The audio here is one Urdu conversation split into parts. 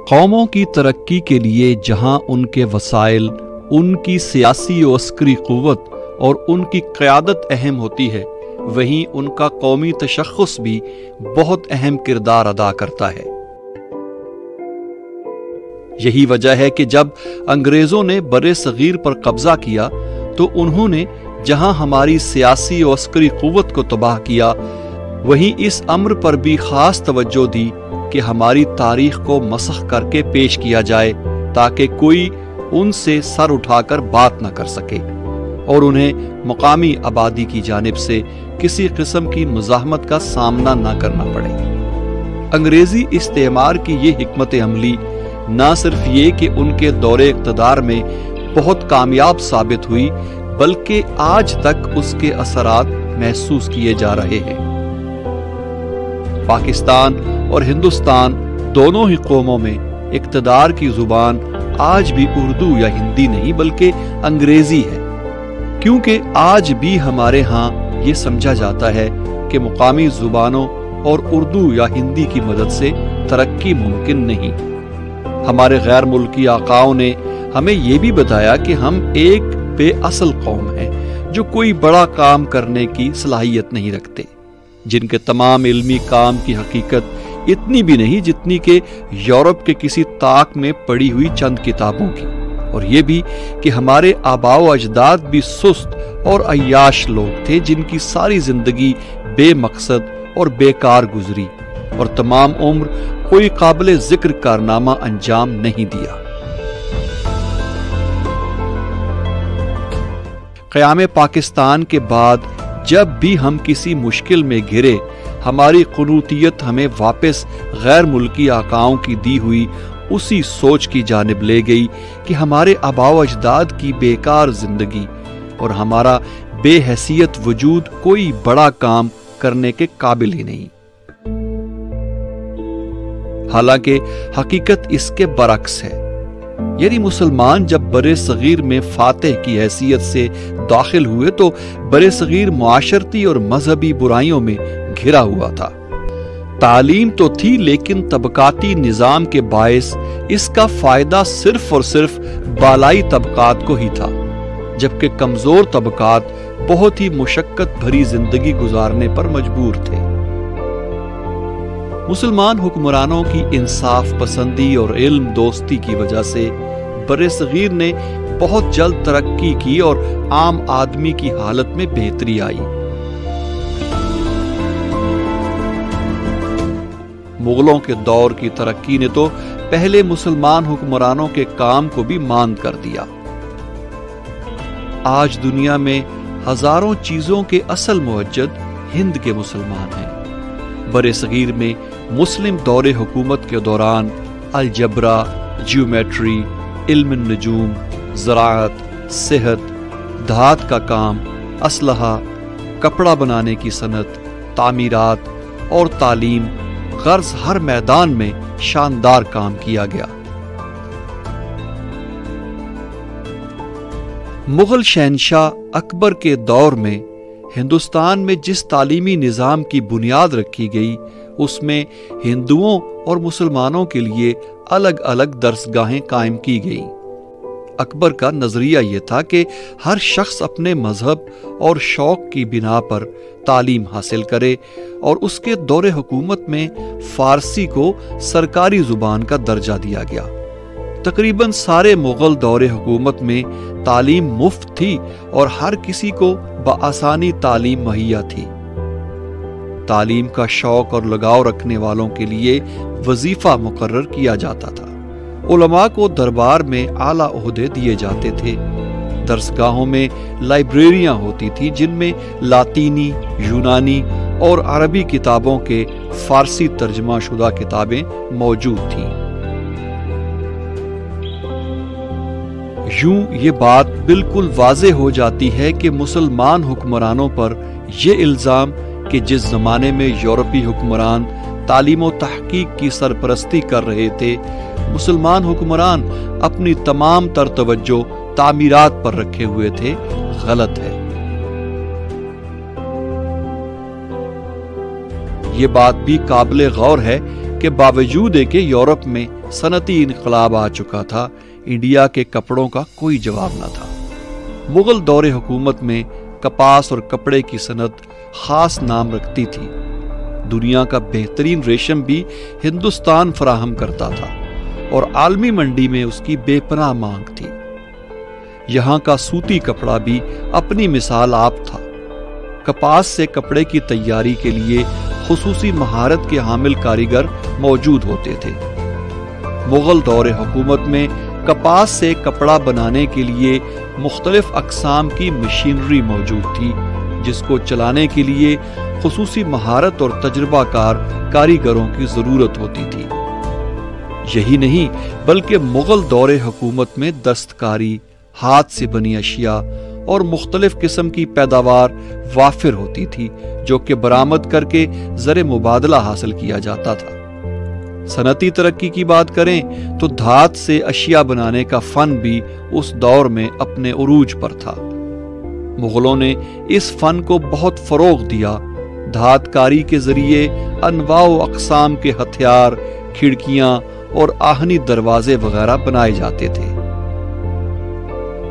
قوموں کی ترقی کے لیے جہاں ان کے وسائل، ان کی سیاسی و عسکری قوت اور ان کی قیادت اہم ہوتی ہے، وہیں ان کا قومی تشخص بھی بہت اہم کردار ادا کرتا ہے۔ یہی وجہ ہے کہ جب انگریزوں نے بر صغیر پر قبضہ کیا تو انہوں نے جہاں ہماری سیاسی و عسکری قوت کو تباہ کیا، وہیں اس امر پر بھی خاص توجہ دی کہ ہماری تاریخ کو مسخ کر کے پیش کیا جائے تاکہ کوئی ان سے سر اٹھا کر بات نہ کر سکے اور انہیں مقامی آبادی کی جانب سے کسی قسم کی مزاحمت کا سامنا نہ کرنا پڑے۔ انگریزی استعمار کی یہ حکمت عملی نہ صرف یہ کہ ان کے دور اقتدار میں بہت کامیاب ثابت ہوئی، بلکہ آج تک اس کے اثرات محسوس کیے جا رہے ہیں۔ پاکستان اور ہندوستان دونوں ہی قوموں میں اقتدار کی زبان آج بھی اردو یا ہندی نہیں بلکہ انگریزی ہے، کیونکہ آج بھی ہمارے ہاں یہ سمجھا جاتا ہے کہ مقامی زبانوں اور اردو یا ہندی کی مدد سے ترقی ممکن نہیں۔ ہمارے غیر ملکی آقاؤں نے ہمیں یہ بھی بتایا کہ ہم ایک بے اصل قوم ہیں جو کوئی بڑا کام کرنے کی صلاحیت نہیں رکھتے، جن کے تمام علمی کام کی حقیقت اتنی بھی نہیں جتنی کہ یورپ کے کسی طاق میں پڑی ہوئی چند کتابوں کی، اور یہ بھی کہ ہمارے آباء و اجداد بھی سست اور عیاش لوگ تھے جن کی ساری زندگی بے مقصد اور بیکار گزری اور تمام عمر کوئی قابل ذکر کارنامہ انجام نہیں دیا۔ قیام پاکستان کے بعد جب بھی ہم کسی مشکل میں گھرے، ہماری قنوتیت ہمیں واپس غیر ملکی آقاؤں کی دی ہوئی اسی سوچ کی جانب لے گئی کہ ہمارے آباء و اجداد کی بیکار زندگی اور ہمارا بے حیثیت وجود کوئی بڑا کام کرنے کے قابل ہی نہیں۔ حالانکہ حقیقت اس کے برعکس ہے، یعنی مسلمان جب بر صغیر میں فاتح کی حیثیت سے داخل ہوئے تو بر صغیر معاشرتی اور مذہبی برائیوں میں گھرا ہوا تھا۔ تعلیم تو تھی لیکن طبقاتی نظام کے باعث اس کا فائدہ صرف اور صرف بالائی طبقات کو ہی تھا، جبکہ کمزور طبقات بہت ہی مشقت بھری زندگی گزارنے پر مجبور تھے۔ مسلمان حکمرانوں کی انصاف پسندی اور علم دوستی کی وجہ سے بر صغیر نے بہت جلد ترقی کی اور عام آدمی کی حالت میں بہتری آئی۔ مغلوں کے دور کی ترقی نے تو پہلے مسلمان حکمرانوں کے کام کو بھی ماند کر دیا۔ آج دنیا میں ہزاروں چیزوں کے اصل موجد ہند کے مسلمان ہیں۔ بر صغیر میں مسلم دور حکومت کے دوران الجبرا، جیومیٹری، علم النجوم، زراعت، صحت، دھات کا کام، اسلحہ، کپڑا بنانے کی صنعت، تعمیرات اور تعلیم، غرض ہر میدان میں شاندار کام کیا گیا۔ مغل شہنشاہ اکبر کے دور میں ہندوستان میں جس تعلیمی نظام کی بنیاد رکھی گئی اس میں ہندوؤں اور مسلمانوں کے لیے الگ الگ درسگاہیں قائم کی گئیں۔ اکبر کا نظریہ یہ تھا کہ ہر شخص اپنے مذہب اور شوق کی بنا پر تعلیم حاصل کرے، اور اس کے دور حکومت میں فارسی کو سرکاری زبان کا درجہ دیا گیا۔ تقریباً سارے مغل دور حکومت میں تعلیم مفت تھی اور ہر کسی کو بآسانی تعلیم مہیا تھی۔ تعلیم کا شوق اور لگاؤ رکھنے والوں کے لیے وظیفہ مقرر کیا جاتا تھا۔ علماء کو دربار میں اعلیٰ عہدے دیے جاتے تھے۔ درسگاہوں میں لائبریریاں ہوتی تھیں جن میں لاطینی، یونانی اور عربی کتابوں کے فارسی ترجمہ شدہ کتابیں موجود تھیں۔ یوں یہ بات بالکل واضح ہو جاتی ہے کہ مسلمان حکمرانوں پر یہ الزام کہ جس زمانے میں یورپی حکمران تعلیم و تحقیق کی سرپرستی کر رہے تھے، مسلمان حکمران اپنی تمام تر توجہ تعمیرات پر رکھے ہوئے تھے، غلط ہے۔ یہ بات بھی قابل غور ہے کہ باوجود کہ یورپ میں صنعتی انقلاب آ چکا تھا، انڈیا کے کپڑوں کا کوئی جواب نہ تھا۔ مغل دور حکومت میں کپاس اور کپڑے کی صنعت خاص نام رکھتی تھی۔ دنیا کا بہترین ریشم بھی ہندوستان فراہم کرتا تھا اور عالمی منڈی میں اس کی بے پناہ مانگ تھی۔ یہاں کا سوتی کپڑا بھی اپنی مثال آپ تھا۔ کپاس سے کپڑے کی تیاری کے لیے خصوصی مہارت کے حامل کاریگر موجود ہوتے تھے۔ مغل دور حکومت میں کپاس سے کپڑا بنانے کے لیے مختلف اقسام کی مشینری موجود تھی، جس کو چلانے کے لیے خصوصی مہارت اور تجربہ کار کاریگروں کی ضرورت ہوتی تھی۔ یہی نہیں بلکہ مغل دور حکومت میں دستکاری، ہاتھ سے بنی اشیاء اور مختلف قسم کی پیداوار وافر ہوتی تھی، جو کہ برآمد کر کے زر مبادلہ حاصل کیا جاتا تھا۔ صنعتی ترقی کی بات کریں تو دھات سے اشیاء بنانے کا فن بھی اس دور میں اپنے عروج پر تھا۔ مغلوں نے اس فن کو بہت فروغ دیا۔ دھات کاری کے ذریعے انواع و اقسام کے ہتھیار، کھڑکیاں اور آہنی دروازے وغیرہ بنائے جاتے تھے۔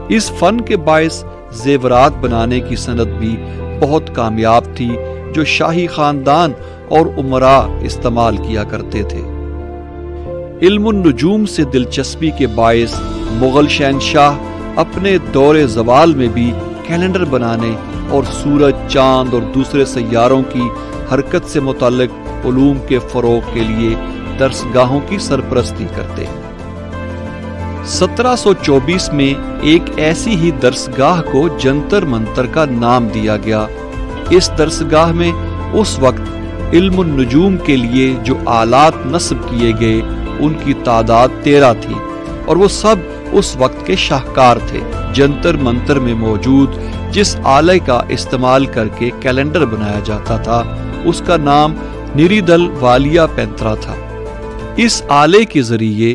اس فن کے باعث زیورات بنانے کی صنعت بھی بہت کامیاب تھی، جو شاہی خاندان اور امراء استعمال کیا کرتے تھے۔ علم النجوم سے دلچسپی کے باعث مغل شہنشاہ اپنے دور زوال میں بھی کیلنڈر بنانے اور سورج، چاند اور دوسرے سیاروں کی حرکت سے متعلق علوم کے فروغ کے لیے درسگاہوں کی سرپرستی کرتے۔ 1724 میں ایک ایسی ہی درسگاہ کو جنتر منتر کا نام دیا گیا۔ اس درسگاہ میں اس وقت علم النجوم کے لیے جو آلات نصب کیے گئے ان کی تعداد 13 تھی، اور وہ سب اس وقت کے شاہکار تھے۔ جنتر منتر میں موجود جس آلے کا استعمال کر کے کیلنڈر بنایا جاتا تھا، اس کا نام نریدل والیا پینترا تھا۔ اس آلے کے ذریعے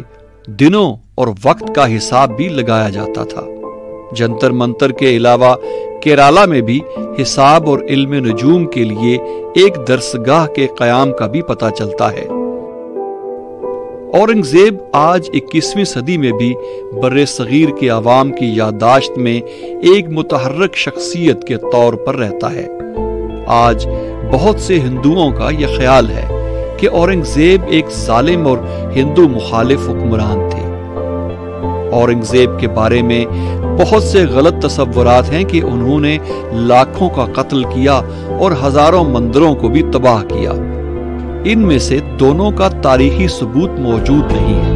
دنوں اور وقت کا حساب بھی لگایا جاتا تھا۔ جنتر منتر کے علاوہ کیرالہ میں بھی حساب اور علم نجوم کے لیے ایک درسگاہ کے قیام کا بھی پتہ چلتا ہے۔ اورنگزیب آج 21ویں صدی میں بھی بر صغیر کے عوام کی یادداشت میں ایک متحرک شخصیت کے طور پر رہتا ہے۔ آج بہت سے ہندوؤں کا یہ خیال ہے کہ اورنگزیب ایک ظالم اور ہندو مخالف حکمران تھے۔ اورنگزیب کے بارے میں بہت سے غلط تصورات ہیں کہ انہوں نے لاکھوں کا قتل کیا اور ہزاروں مندروں کو بھی تباہ کیا۔ ان میں سے دونوں کا تاریخی ثبوت موجود نہیں ہے۔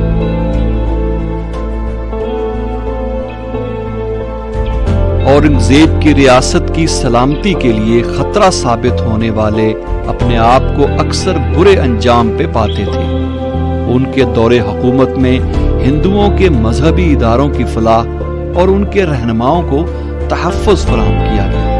اورنگزیب کی ریاست کی سلامتی کے لیے خطرہ ثابت ہونے والے اپنے آپ کو اکثر برے انجام پہ پاتے تھے۔ ان کے دور حکومت میں ہندوؤں کے مذہبی اداروں کی فلاح اور ان کے رہنماؤں کو تحفظ فراہم کیا گیا۔